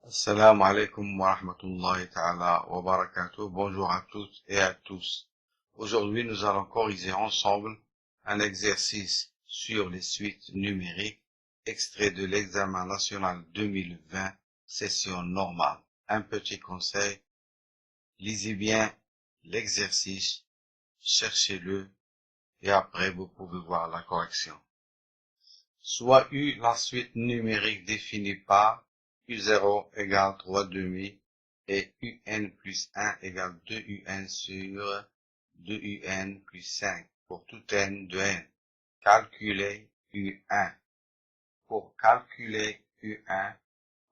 Assalamu alaikum wa rahmatullahi ta'ala wa barakatuh. Bonjour à toutes et à tous. Aujourd'hui, nous allons corriger ensemble un exercice sur les suites numériques, extrait de l'examen national 2020, session normale. Un petit conseil, lisez bien l'exercice, cherchez-le et après vous pouvez voir la correction. Soit U, la suite numérique définie par U0 égale 3/2 et UN plus 1 égale 2UN sur 2UN plus 5 pour tout N de N. Calculer U1. Pour calculer U1,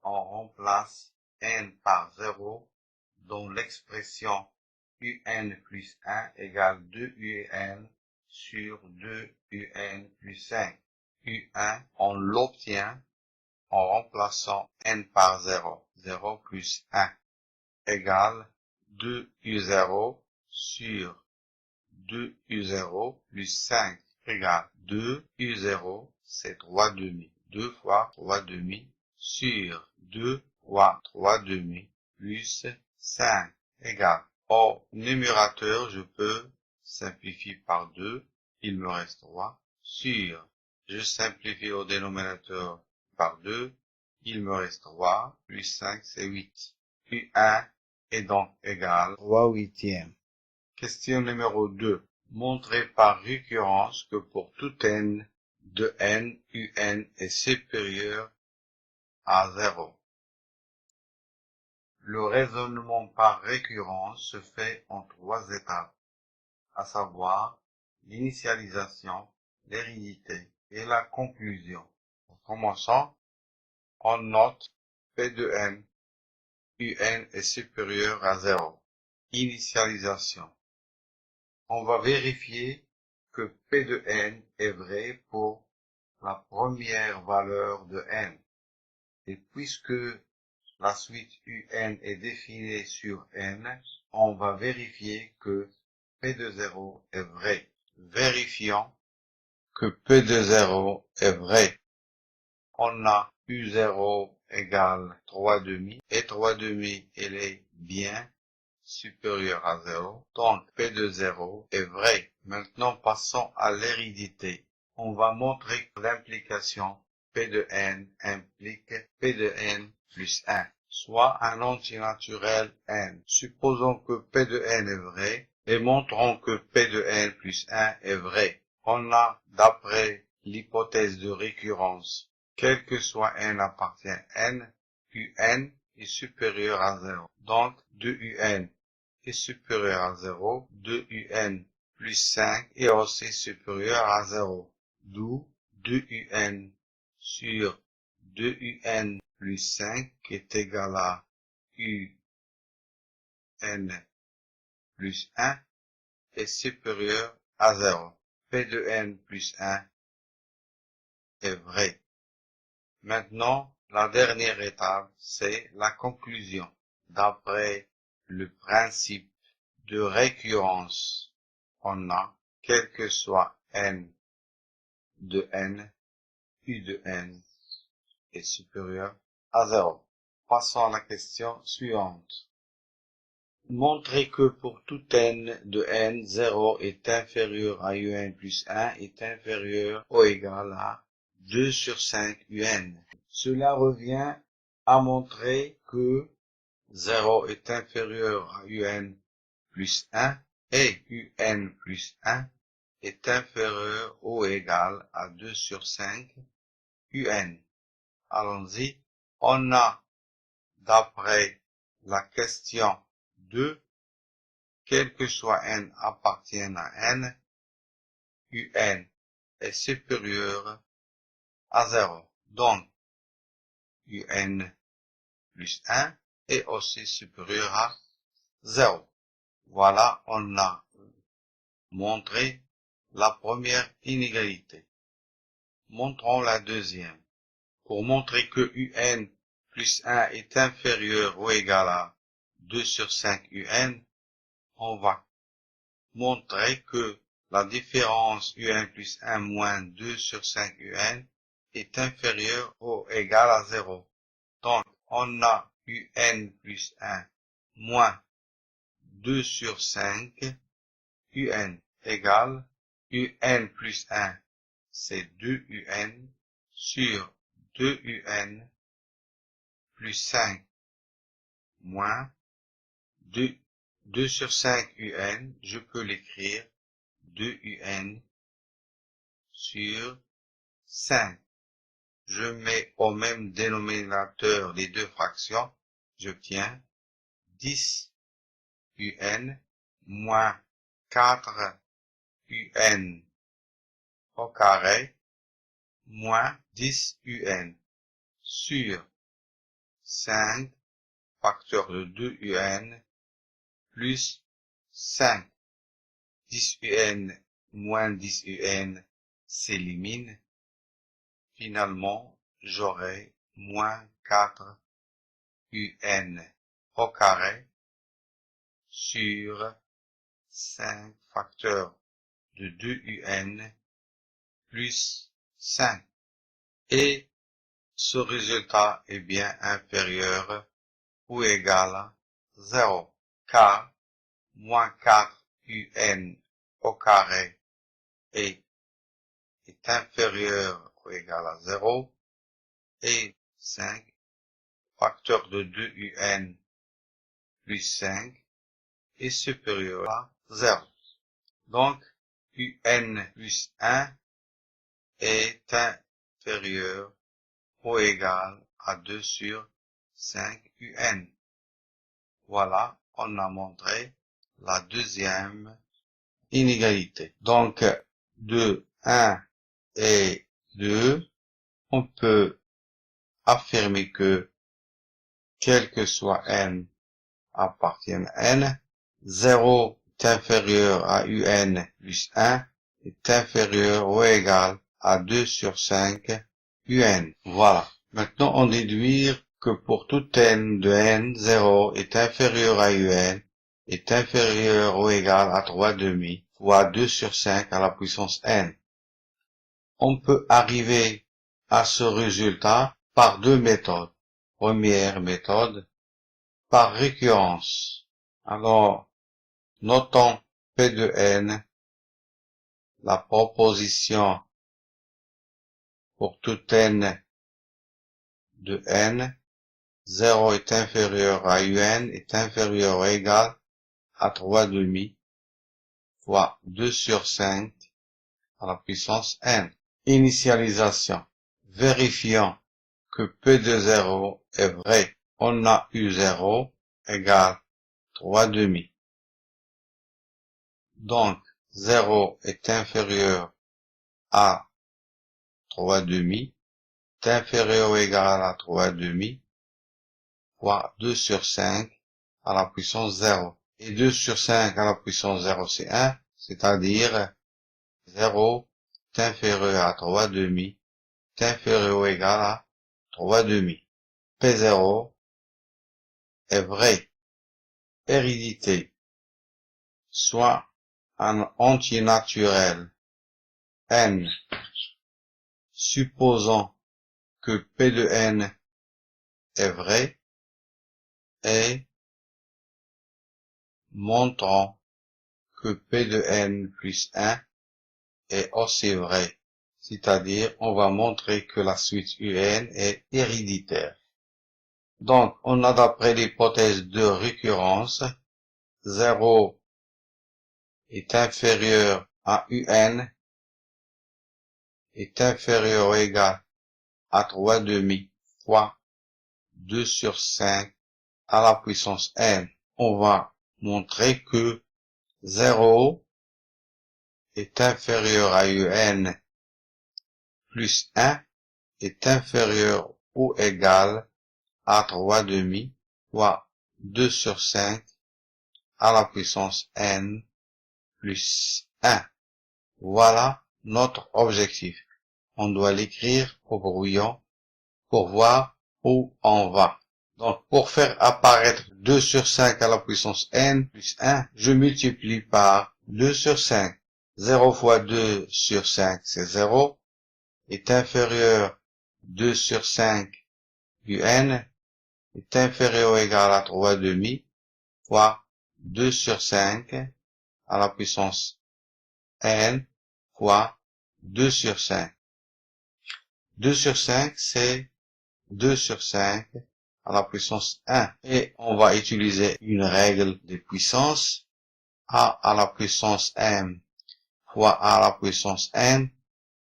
on remplace N par 0 dans l'expression UN plus 1 égale 2UN sur 2UN plus 5. U1, on l'obtient en remplaçant n par 0, 0 plus 1, égale 2U0 sur 2U0 plus 5, égale 2U0, c'est 3/2, 2 fois 3/2 sur 2 fois 3/2 plus 5, égale. Au numérateur, je peux simplifier par 2, il me reste 3, sur, je simplifie au dénominateur par 2, il me reste 3, plus 5, c'est 8. U1 est donc égal 3/8. Question numéro 2. Montrez par récurrence que pour tout n de n, un est supérieur à 0. Le raisonnement par récurrence se fait en 3 étapes, à savoir l'initialisation, l'hérédité et la conclusion. En commençant, on note P de n, un est supérieur à 0. Initialisation. On va vérifier que P de n est vrai pour la première valeur de n. Et puisque la suite un est définie sur n, on va vérifier que P de 0 est vrai. Vérifions que P de 0 est vrai. On a U0 égale 3/2 et 3/2 elle est bien supérieure à 0. Donc P de 0 est vrai. Maintenant passons à l'hérédité. On va montrer que l'implication P de n implique P de n plus 1, soit un antinaturel n. Supposons que P de n est vrai et montrons que P de n plus 1 est vrai. On a, d'après l'hypothèse de récurrence, quel que soit n appartient à n, un est supérieur à 0. Donc 2un est supérieur à 0, 2un plus 5 est aussi supérieur à 0. D'où 2un sur 2un plus 5 est égal à un plus 1 est supérieur à 0. P de n plus 1 est vrai. Maintenant, la dernière étape, c'est la conclusion. D'après le principe de récurrence, on a, quel que soit n de n, U de n est supérieur à 0. Passons à la question suivante. Montrez que pour tout n de n, 0 est inférieur à un plus 1 est inférieur ou égal à 2 sur 5 un. Cela revient à montrer que 0 est inférieur à un plus 1 et un plus 1 est inférieur ou égal à 2 sur 5 un. Allons-y. On a, d'après la question 2, quel que soit n appartienne à n, un est supérieur à 0. Donc, un plus 1 est aussi supérieur à 0. Voilà, on a montré la première inégalité. Montrons la deuxième. Pour montrer que un plus 1 est inférieur ou égal à 2 sur 5 un, on va montrer que la différence un plus 1 moins 2 sur 5 un est inférieure ou égale à 0. Donc, on a un plus 1 moins 2 sur 5 un égale un plus 1, c'est 2 un sur 2 un plus 5 moins 2 sur 5 un, je peux l'écrire 2 un sur 5. Je mets au même dénominateur les deux fractions, j'obtiens 10 un moins 4 un au carré moins 10 un sur 5 facteur de 2 un plus 5. 10 un moins 10 un s'élimine. Finalement, j'aurai moins 4 un au carré sur 5 facteurs de 2 un plus 5. Et ce résultat est bien inférieur ou égal à 0, car moins 4 un au carré est inférieur ou égal à 0, et 5 facteur de 2 un plus 5 est supérieur à 0. Donc, un plus 1 est inférieur ou égal à 2 sur 5 un. Voilà, on a montré la deuxième inégalité. Donc, de 1 et 2, on peut affirmer que, quel que soit n appartienne à n, 0 est inférieur à un plus 1 est inférieur ou égal à 2 sur 5 un. Voilà. Maintenant, on déduit que pour tout n de n, 0 est inférieur à un est inférieur ou égal à 3 demi fois 2 sur 5 à la puissance n. On peut arriver à ce résultat par deux méthodes. Première méthode, par récurrence. Alors, notons P de n, la proposition pour tout n de n, 0 est inférieur à un est inférieur ou égal à 3 demi fois 2 sur 5 à la puissance n. Initialisation. Vérifions que P de 0 est vrai. On a eu 0 égale 3 demi. Donc, 0 est inférieur à 3 demi, est inférieur ou égal à 3 demi, fois 2 sur 5 à la puissance 0. Et 2 sur 5 à la puissance 0, c'est 1, c'est-à-dire 0 est inférieur à 3 demi, est inférieur ou égal à 3 demi. P0 est vrai. Hérédité, soit un entier naturel n, supposons que P de n est vrai, et montrons que P de n plus 1 est aussi vrai. C'est-à-dire, on va montrer que la suite un est héréditaire. Donc, on a d'après l'hypothèse de récurrence, 0 est inférieur à un, est inférieur ou égal à 3 demi fois 2 sur 5 à la puissance n. On va montrer que 0 est inférieur à un plus 1 est inférieur ou égal à 3 demi fois 2 sur 5 à la puissance n plus 1. Voilà notre objectif. On doit l'écrire au brouillon pour voir où on va. Donc, pour faire apparaître 2 sur 5 à la puissance n plus 1, je multiplie par 2 sur 5. 0 fois 2 sur 5, c'est 0, est inférieur 2 sur 5 un est inférieur ou égal à 3,5 fois 2 sur 5 à la puissance n fois 2 sur 5. 2 sur 5, c'est 2 sur 5 à la puissance 1. Et on va utiliser une règle des puissances. A à la puissance m fois a à la puissance n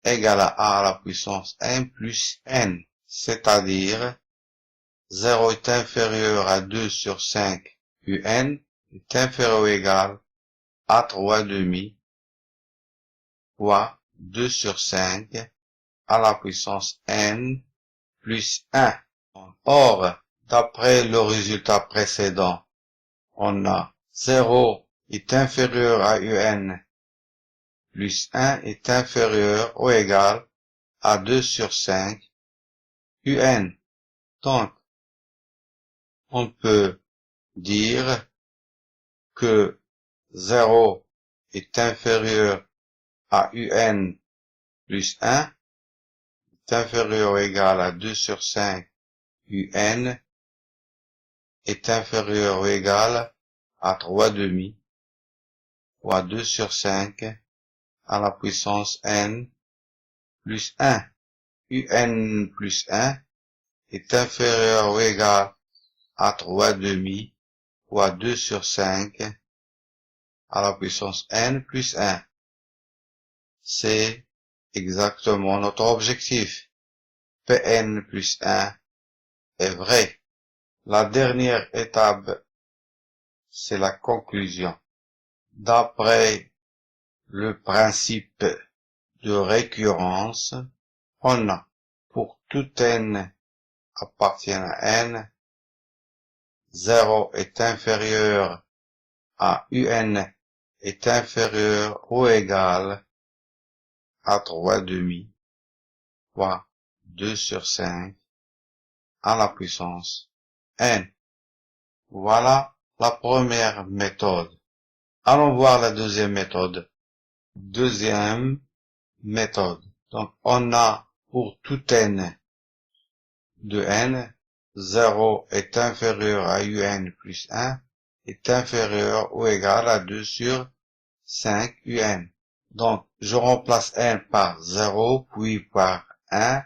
égale à la puissance n plus n. C'est-à-dire 0 est inférieur à 2 sur 5 un est inférieur ou égal à 3,5 fois 2 sur 5 à la puissance n plus 1. Or, d'après le résultat précédent, on a 0 est inférieur à un plus 1 est inférieur ou égal à 2 sur 5 un. Donc, on peut dire que 0 est inférieur à un plus 1 est inférieur ou égal à 2 sur 5 un est inférieur ou égal à 3,5 fois 2 sur 5 à la puissance n plus 1. un plus 1 est inférieur ou égal à 3,5 fois 2 sur 5 à la puissance n plus 1. C'est exactement notre objectif. Pn plus 1 est vrai. La dernière étape, c'est la conclusion. D'après le principe de récurrence, on a pour tout n appartiennent à n, 0 est inférieur à un est inférieur ou égal à 3,5 fois 2 sur 5 à la puissance n. Voilà la première méthode. Allons voir la deuxième méthode. Deuxième méthode. Donc, on a pour tout n de n, 0 est inférieur à un plus 1 est inférieur ou égal à 2 sur 5 un. Donc, je remplace n par 0, puis par 1,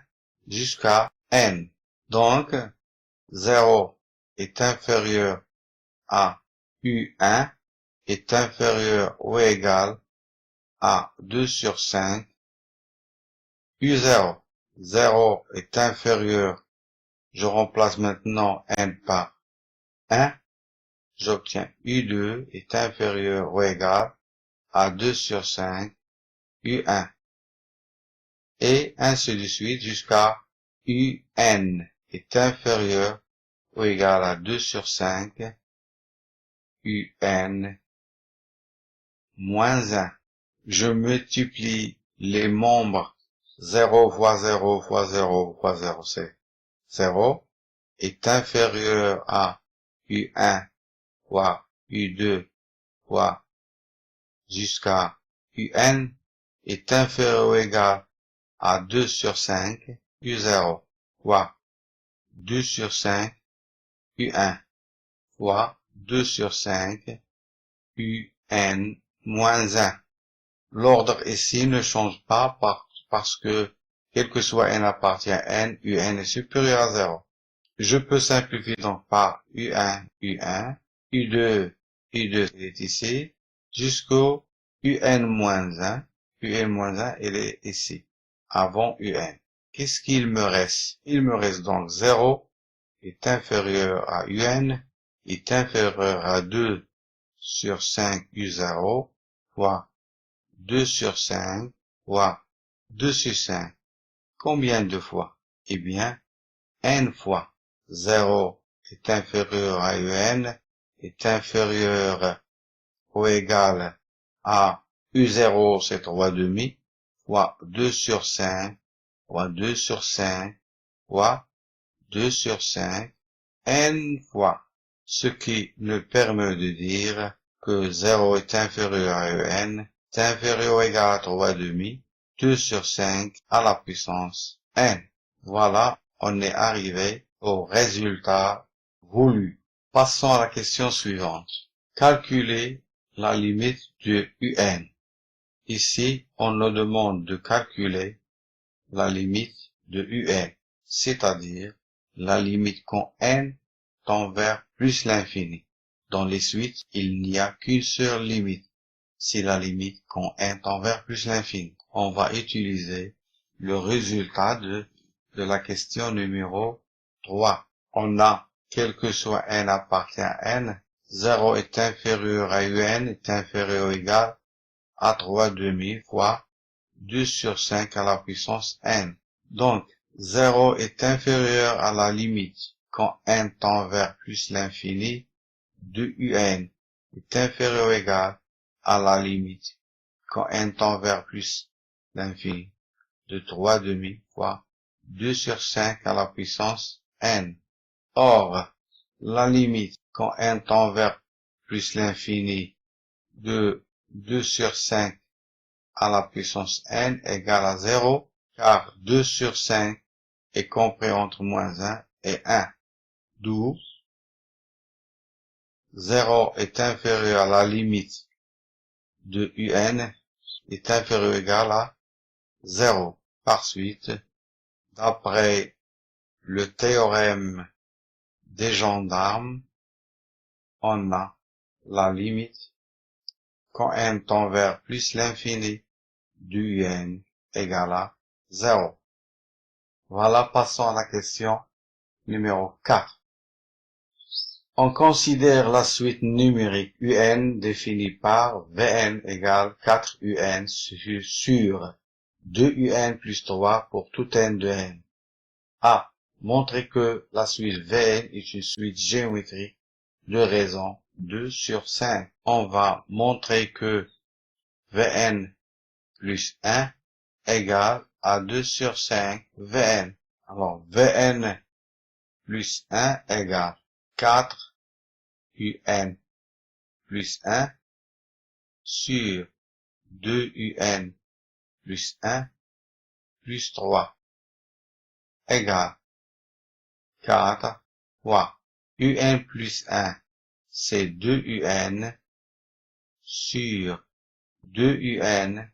jusqu'à n. Donc, 0 est inférieur à u1 est inférieur ou égal à 2 sur 5 u0. 0 est inférieur, je remplace maintenant n par 1, j'obtiens u2 est inférieur ou égal à 2 sur 5 u1. Et ainsi de suite jusqu'à un est inférieur ou égal à 2 sur 5 un moins 1. Je multiplie les membres 0 fois 0 fois 0 fois 0, c'est 0, est inférieur à u1 fois u2 fois jusqu'à un est inférieur ou égal à 2 sur 5 u0 fois 2 sur 5 u1 fois 2 sur 5 un moins 1. L'ordre ici ne change pas parce que, quel que soit n appartient à n, un est supérieur à 0. Je peux simplifier donc par u1, u2 est ici, jusqu'au un moins 1, il est ici, avant un. Qu'est-ce qu'il me reste? Il me reste donc 0 est inférieur à un, est inférieur à 2 sur 5 u0, fois 2 sur 5, fois 2 sur 5. Combien de fois? Eh bien, n fois. 0 est inférieur à un, est inférieur ou égal à u0, c'est 3,5, fois 2 sur 5, fois 2 sur 5, fois 2 sur 5, n fois. Ce qui me permet de dire que 0 est inférieur à un, est inférieur ou égal à 3,5, 2 sur 5 à la puissance n. Voilà, on est arrivé au résultat voulu. Passons à la question suivante. Calculer la limite de UN. Ici, on nous demande de calculer la limite de UN, c'est-à-dire la limite quand n tend vers plus l'infini. Dans les suites, il n'y a qu'une seule limite. C'est la limite quand n tend vers plus l'infini. On va utiliser le résultat de la question numéro 3. On a, quel que soit n appartient à n, 0 est inférieur à un est inférieur ou égal à 3/2 fois 2 sur 5 à la puissance n. Donc, 0 est inférieur à la limite quand n tend vers plus l'infini de un est inférieur ou égal à la limite quand n tend vers plus l'infini de 3/2 fois 2 sur 5 à la puissance n. Or, la limite quand n tend vers plus l'infini de 2 sur 5 à la puissance n égale à 0, car 2 sur 5 est compris entre moins 1 et 1. D'où 0 est inférieur à la limite de un est inférieur ou égal à 0. Par suite, d'après le théorème des gendarmes, on a la limite quand n tend vers plus l'infini du un égale à 0. Voilà, passons à la question numéro 4. On considère la suite numérique un définie par Vn égale 4un sur 2un plus 3 pour tout n de n. A. Montrer que la suite Vn est une suite géométrique de raison 2 sur 5. On va montrer que Vn plus 1 égale à 2 sur 5 Vn. Alors, Vn plus 1 égale 4 un plus 1 sur 2 un plus 1 plus 3 égale 4 fois un plus 1, c'est 2 un sur 2 un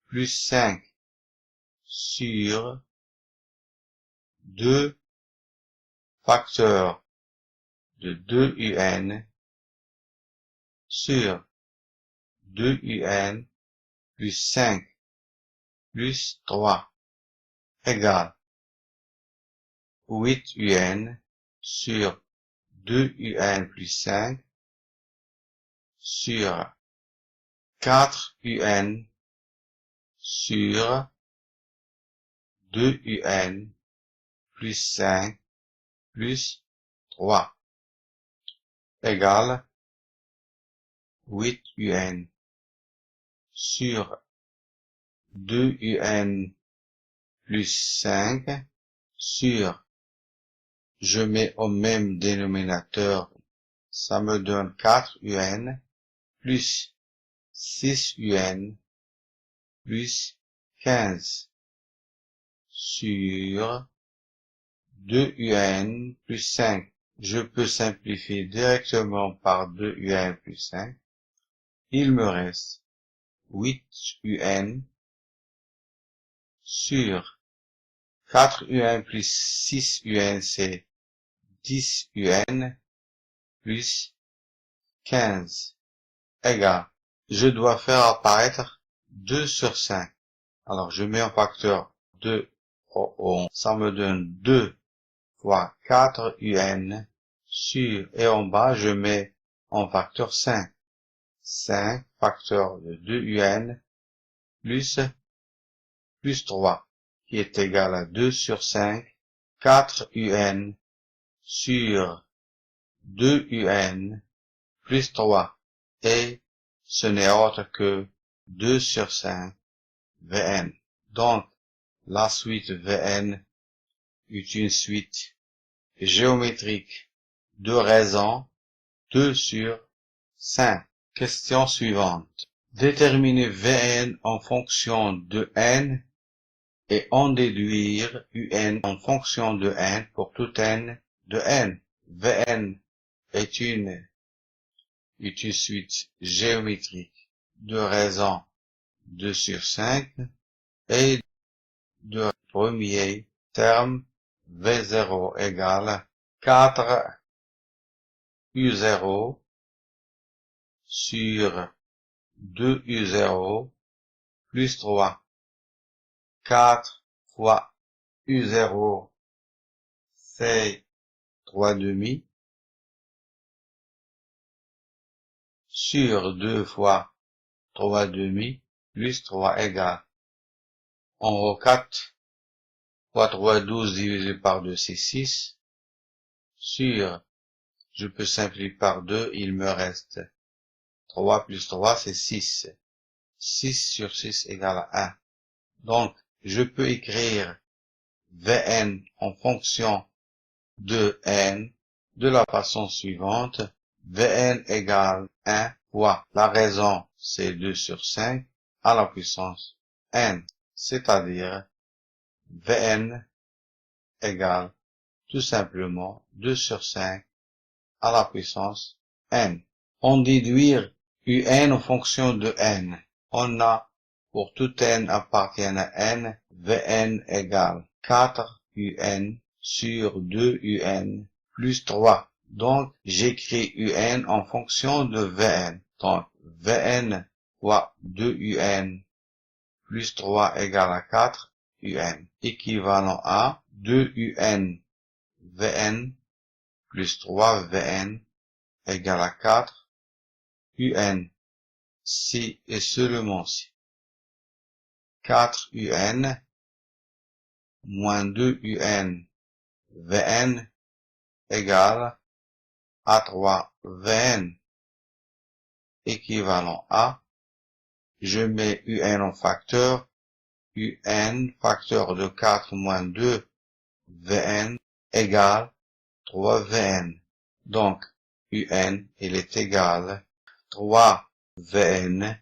plus 5 sur 2 facteurs de 2 un sur 2 un plus 5 plus 3 égale 8 un sur 2 un plus 5 sur 4 un sur 2 un plus 5 plus 3 égale 8 un sur 2 un plus 5 sur, je mets au même dénominateur, ça me donne 4 un plus 6 un plus 15 sur 2 un plus 5. Je peux simplifier directement par 2 un plus 5. Il me reste 8 un sur 4 un plus 6 un, c'est 10 un plus 15 égale. Je dois faire apparaître 2 sur 5. Alors, je mets un facteur 2 au 11. Ça me donne 2 fois 4 un sur, et en bas, je mets en facteur 5. 5 facteur de 2 un plus 3, qui est égal à 2 sur 5, 4 un sur 2 un plus 3, et ce n'est autre que 2 sur 5 Vn. Donc, la suite Vn est une suite géométrique de raison 2 sur 5. Question suivante. Déterminer Vn en fonction de n et en déduire un en fonction de n pour tout n de n. Vn est une suite géométrique de raison 2 sur 5 et de premier terme V0 égale 4 U0 sur 2 U0 plus 3. 4 fois U0, c'est 3 demi, sur 2 fois 3 demi, plus 3 égale. En haut 4 fois 3, 12 divisé par 2, c'est 6. Sur, je peux simplifier par 2, il me reste 3 plus 3, c'est 6. 6 sur 6 égale 1. Donc, je peux écrire Vn en fonction de n de la façon suivante. Vn égale 1 fois la raison, c'est 2 sur 5, à la puissance n. C'est-à-dire, Vn égale tout simplement 2 sur 5 à la puissance n. On déduire un en fonction de n. On a, pour tout n appartiennent à n, Vn égale 4 un sur 2 un plus 3. Donc, j'écris un en fonction de Vn. Donc, Vn fois 2 un plus 3 égale à 4 un. Équivalent à 2 un Vn plus 3 Vn égale à 4 un. Si et seulement si 4 un moins 2 un Vn égale à 3 Vn équivalent à, je mets un en facteur, un facteur de 4 moins 2 Vn égale 3 Vn. Donc, un, il est égal 3 Vn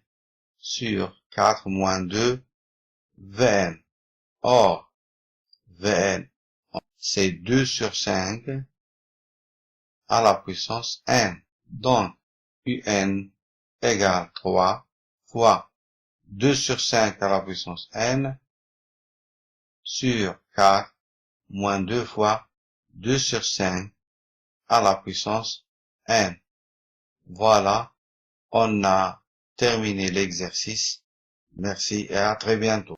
sur 4 moins 2 Vn. Or, Vn, c'est 2 sur 5 à la puissance n. Donc, un égale 3 fois 2 sur 5 à la puissance n sur 4 moins 2 fois 2 sur 5 à la puissance n. Voilà, on a terminé l'exercice. Merci et à très bientôt.